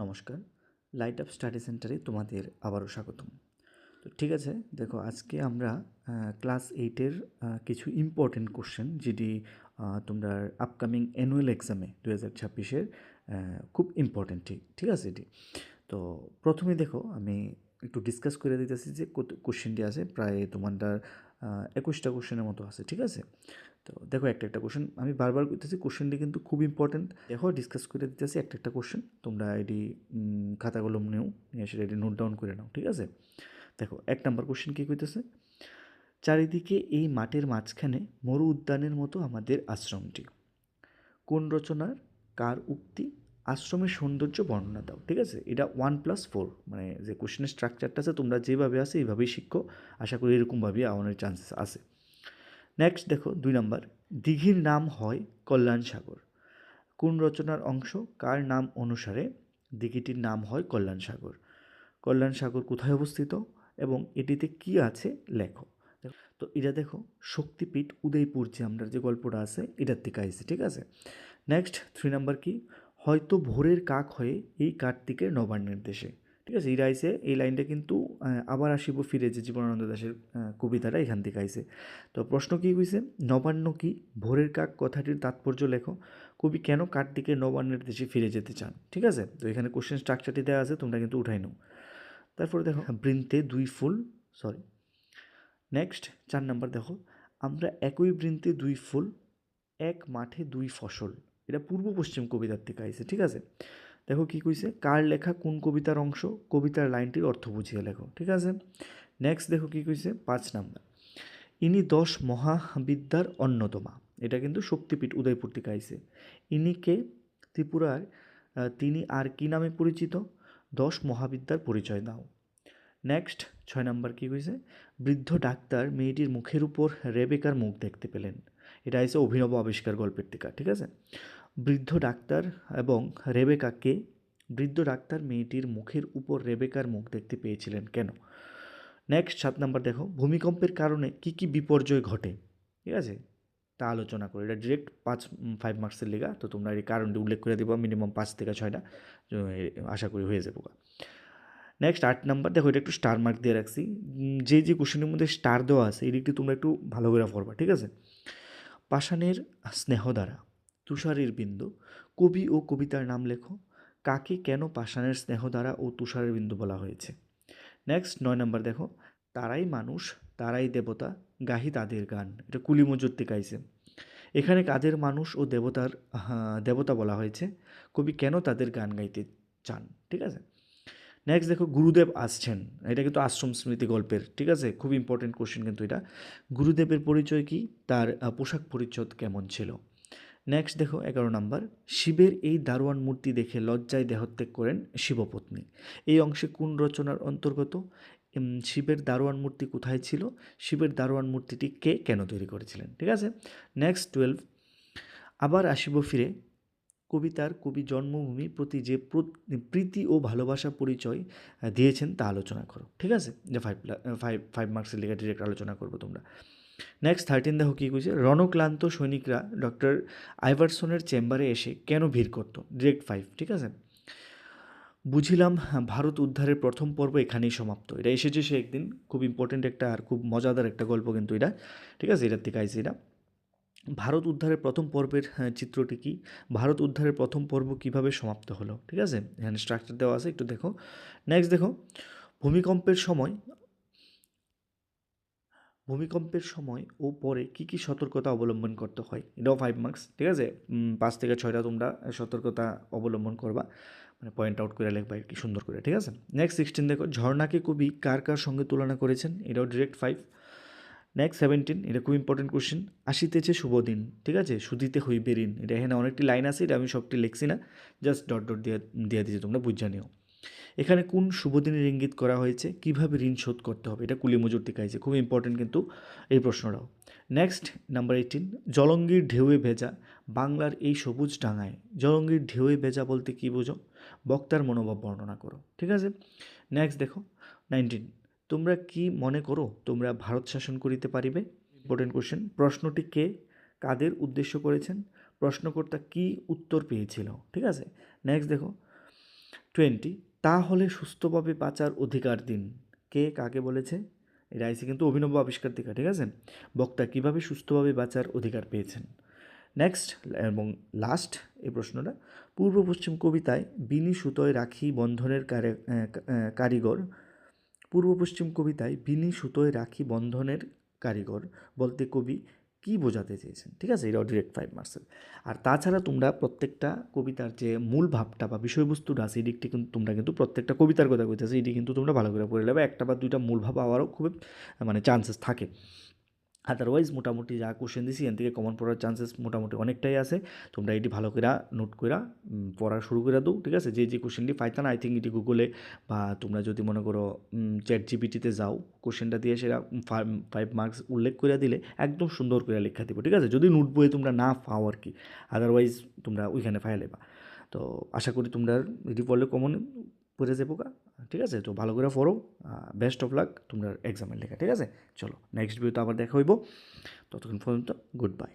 নমস্কার, light up study সেন্টারে তোমাদের আবারও স্বাগতম। তো ঠিক আছে, দেখো আজকে আমরা ক্লাস 8-এর কিছু ইম্পর্টেন্ট কোশ্চেন যেটি তোমরা আপকামিং অ্যানুয়াল এক্সামে 2026-এর খুব ইম্পর্টেন্ট ঠিক আছে এটি। তো প্রথমে দেখো আমি একটু ডিসকাস করে দিতেছি যে কত কোশ্চেনটি আছে, প্রায় তোমাদের 21টা কোশ্চেনের মতো আছে, ঠিক আছে। তো দেখো একটা কোশ্চেন আমি বারবার করতেছি, কোশ্চেনটি কিন্তু খুব ইম্পর্টেন্ট। দেখো ডিসকাস করে দিতেছি একটা কোশ্চেন, তোমরা এটি খাতা কলম নিয়ে সেটা এটি নোট ডাউন করে নাও, ঠিক আছে। দেখো 1 নম্বর কোশ্চেন কী কইতেছে, চারিদিকে এই মাঠের মাঝখানে মরু উদ্যানের মতো আমাদের আশ্রমটি। কোন রচনার কার উক্তি? আশ্রমের সৌন্দর্য বর্ণনা দাও, ঠিক আছে। এটা 1+4 মানে যে কোশ্চেনের স্ট্রাকচারটা আছে তোমরা যেভাবে আছে এইভাবেই শিখো, আশা করি এরকমভাবেই আওয়ানোর চান্সেস আছে। নেক্সট দেখো 2 নাম্বার, দিঘির নাম হয় কল্যাণ সাগর। কোন রচনার অংশ? কার নাম অনুসারে দিঘিটির নাম হয় কল্যাণ সাগর? কল্যাণ সাগর কোথায় অবস্থিত এবং এটিতে কি আছে লেখো। তো এটা দেখো শক্তিপীঠ উদয়পুর, যে আমরা যে গল্পটা আছে এটার থেকে আইছে, ঠিক আছে। নেক্সট 3 নাম্বার কি, হয়তো ভোরের কাক হয়ে এই কার্তিকের নবান্নের দেশে, ঠিক আছে। এটা আইছে, এই লাইনটা কিন্তু আবার আসিব ফিরে, যে জীবনানন্দ দাশের কবিতাটা এখান থেকে আইছে। তো প্রশ্ন কী হয়েছে, নবান্ন কি, ভোরের কাক কথাটির তাৎপর্য লেখো, কবি কেন কার্তিকের নবান্নের দেশে ফিরে যেতে চান, ঠিক আছে। তো এখানে কোশ্চেন স্ট্রাকচারটি দেওয়া আছে, তোমরা কিন্তু উঠাই নাও। তারপরে দেখো বৃন্তে দুই ফুল, সরি নেক্সট 4 নাম্বার দেখো, আমরা একই বৃন্তে দুই ফুল, এক মাঠে দুই ফসল। এটা পূর্ব পশ্চিম কবিতার থেকে আইছে, ঠিক আছে। দেখো কি কইছে, কার লেখা কোন কবিতার অংশ, কবিতার লাইনটির অর্থ বুঝিয়ে লেখো, ঠিক আছে। নেক্সট দেখো কি কইছে 5 নাম্বার, ইনি 10 মহাবিদ্যার অন্যতমা। এটা কিন্তু শক্তিপীঠ উদয়পুর থেকে আইছে। ইনি কে, ত্রিপুরার তিনি আর কি নামে পরিচিত? 10 মহাবিদ্যার পরিচয় দাও। নেক্সট 6 নাম্বার কী হয়েছে, বৃদ্ধ ডাক্তার মেয়েটির মুখের উপর রেবেকার মুখ দেখতে পেলেন। এটা হচ্ছে অভিনব আবিষ্কার গল্পের টিকা, ঠিক আছে। বৃদ্ধ ডাক্তার এবং রেবেকাকে, বৃদ্ধ ডাক্তার মেয়েটির মুখের উপর রেবেকার মুখ দেখতে পেয়েছিলেন কেন? নেক্সট 7 নাম্বার দেখো, ভূমিকম্পের কারণে কি কি বিপর্যয় ঘটে, ঠিক আছে, তা আলোচনা করো। এটা ডিরেক্ট 5 মার্কসের লেগা, তো তোমরা এই কারণটি উল্লেখ করে দেবো মিনিমাম 5 থেকে 6টা, আশা করি হয়ে যাবো। নেক্সট 8 নাম্বার দেখো, এটা একটু স্টার মার্ক দিয়ে রাখছি, যে কোশ্চেনের মধ্যে স্টার দেওয়া আছে এটি একটু তোমরা একটু ভালো করে পড়বা, ঠিক আছে। পাষাণের স্নেহধারা, তুষারের বিন্দু, কবি ও কবিতার নাম লেখো, কাকে কেন পাষাণের স্নেহধারা ও তুষারের বিন্দু বলা হয়েছে। নেক্সট 9 নাম্বার দেখো, তারাই মানুষ তারাই দেবতা, গাহি তাদের গান। এটা কুলি মজুর থেকে আইছে। এখানে কাদের মানুষ ও দেবতার দেবতা বলা হয়েছে, কবি কেন তাদের গান গাইতে চান, ঠিক আছে। নেক্সট দেখো, গুরুদেব আসছেন। এটা কিন্তু আশ্রম স্মৃতি গল্পের, ঠিক আছে, খুব ইম্পর্টেন্ট কোশ্চেন কিন্তু এটা। গুরুদেবের পরিচয় কি, তার পোশাক পরিচ্ছদ কেমন ছিল। নেক্সট দেখো 11 নাম্বার, শিবের এই দারোয়ান মূর্তি দেখে লজ্জায় দেহত্যাগ করেন শিবপত্নী। এই অংশে কোন রচনার অন্তর্গত? শিবের দারোয়ান মূর্তি কোথায় ছিল, শিবের দারোয়ান মূর্তিটি কে কেন তৈরি করেছিলেন, ঠিক আছে। নেক্সট 12, আবার আসিব ফিরে কবিতার কবি জন্মভূমি প্রতি যে প্রীতি ও ভালোবাসা পরিচয় দিয়েছেন তা আলোচনা করো, ঠিক আছে। যে 5 মার্কসের লেগে ডিরেক্ট আলোচনা করবো তোমরা। নেক্সট 13 দেখো কী কইছে, রণক্লান্ত সৈনিকরা ডক্টর আইভারসনের চেম্বারে এসে কেন ভিড় করতো, ডিরেক্ট 5, ঠিক আছে। বুঝিলাম ভারত উদ্ধারের প্রথম পর্ব এখানেই সমাপ্ত। এটা এসেছে সে একদিন, খুব ইম্পর্টেন্ট একটা আর খুব মজাদার একটা গল্প কিন্তু এটা, ঠিক আছে। এটার থেকে আইছে এটা। ভারত উদ্ধারের প্রথম পর্বের চিত্রটি কি, ভারত উদ্ধারের প্রথম পর্ব কিভাবে সমাপ্ত হলো, ঠিক আছে। এখানে স্ট্রাকচার দেওয়া আছে, একটু দেখো। নেক্সট দেখো, ভূমিকম্পের সময় ভূমিকম্পের সময় ও পরে কী কী সতর্কতা অবলম্বন করতে হয়। এটাও 5 মার্কস, ঠিক আছে। 5 থেকে 6টা তোমরা সতর্কতা অবলম্বন করবা, মানে পয়েন্ট আউট করে লিখবা কি সুন্দর করে, ঠিক আছে। নেক্সট 16 দেখো, ঝর্ণাকে কবি কার কার সঙ্গে তুলনা করেছেন। এটাও ডিরেক্ট 5। নেক্সট 17, এটা খুব ইম্পর্টেন্ট কোশ্চেন, আসিতেছে শুভ দিন, ঠিক আছে, সুদিতে হইবে ঋণ। এটা এখানে অনেকটি লাইন আছে, এটা আমি সবটি লিখছি না, জাস্ট ডট ডট দিয়ে দিয়ে দিয়েছি, তোমরা বুঝে নিও। এখানে কোন শুভ দিনের ইঙ্গিত করা হয়েছে, কিভাবে ঋণ শোধ করতে হবে, এটা কুলি মজুর থেকে আইছে, খুব ইম্পর্টেন্ট কিন্তু এই প্রশ্নটাও। নেক্সট নাম্বার 18, জলঙ্গির ঢেউয়ে ভেজা বাংলার এই সবুজ ডাঙায়। জলঙ্গির ঢেউয়ে ভেজা বলতে কী বোঝো, বক্তার মনোভাব বর্ণনা করো, ঠিক আছে। নেক্সট দেখো 19, তোমরা কি মনে করো তোমরা ভারত শাসন করিতে পারিবে। ইম্পর্টেন্ট কোশ্চেন, প্রশ্নটি কে কাদের উদ্দেশ্য করেছেন, প্রশ্নকর্তা কি উত্তর পেয়েছিল, ঠিক আছে। নেক্সট দেখো 20 তাহলে সুস্থভাবে বাঁচার অধিকার দিন। কে কাকে বলেছে? এটা আইসি কিন্তু অভিনব আবিষ্কার থেকে, ঠিক আছে? বক্তা কীভাবে সুস্থভাবে বাঁচার অধিকার পেয়েছেন? নেক্সট এবং লাস্ট এই প্রশ্নটা, পূর্ব পশ্চিম কবিতায় বিনি সুতোয় রাখি বন্ধনের কারিগর, পূর্ব পশ্চিম কবিতায় বিনি সুতোয় রাখি বন্ধনের কারিগর বলতে কবি কী বোঝাতে চেয়েছেন? ঠিক আছে, এটাও ডিরেক্ট 5 মার্কসের। আর তাছাড়া তোমরা প্রত্যেকটা কবিতার যে মূল ভাবটা বা বিষয়বস্তুটা আছে, এই দিকটি কিন্তু তোমরা কিন্তু প্রত্যেকটা কবিতার কথা কইতেছে, এটি কিন্তু তোমরা ভালো করে পড়ে নেবে। একটা বা দুইটা মূল ভাব আবারও খুব মানে চান্সেস থাকে। আদারওয়াইজ মোটামুটি যা কোশ্চেন দিছি এখান থেকে কমন পড়ার চান্সেস মোটামুটি অনেকটাই আছে। তোমরা এটি ভালো করে নোট করে পড়া শুরু করে দাও, ঠিক আছে? যে যে কোশ্চেনটি পাইতা না, আই থিঙ্ক এটি গুগলে বা তোমরা যদি মনে করো চ্যাট জিপিটিতে যাও, কোশ্চেনটা দিয়ে সেটা 5 মার্কস উল্লেখ করে দিলে একদম সুন্দর করে লেখা দিব, ঠিক আছে? যদি নোট বইয়ে তোমরা না পাও আর কি, আদারওয়াইজ তোমরা ওইখানে ফাইল লেবা। তো আশা করি তোমরা এটি পড়লে কমন পড়ে যাবো গা, ঠিক আছে? তো ভালো করে পড়ো, বেস্ট অফ লাক তোমরা এক্সামের লেখা, ঠিক আছে? চলো নেক্সট ভিডিওতে আবার দেখা হইব, ততক্ষণ পর্যন্ত গুড বাই।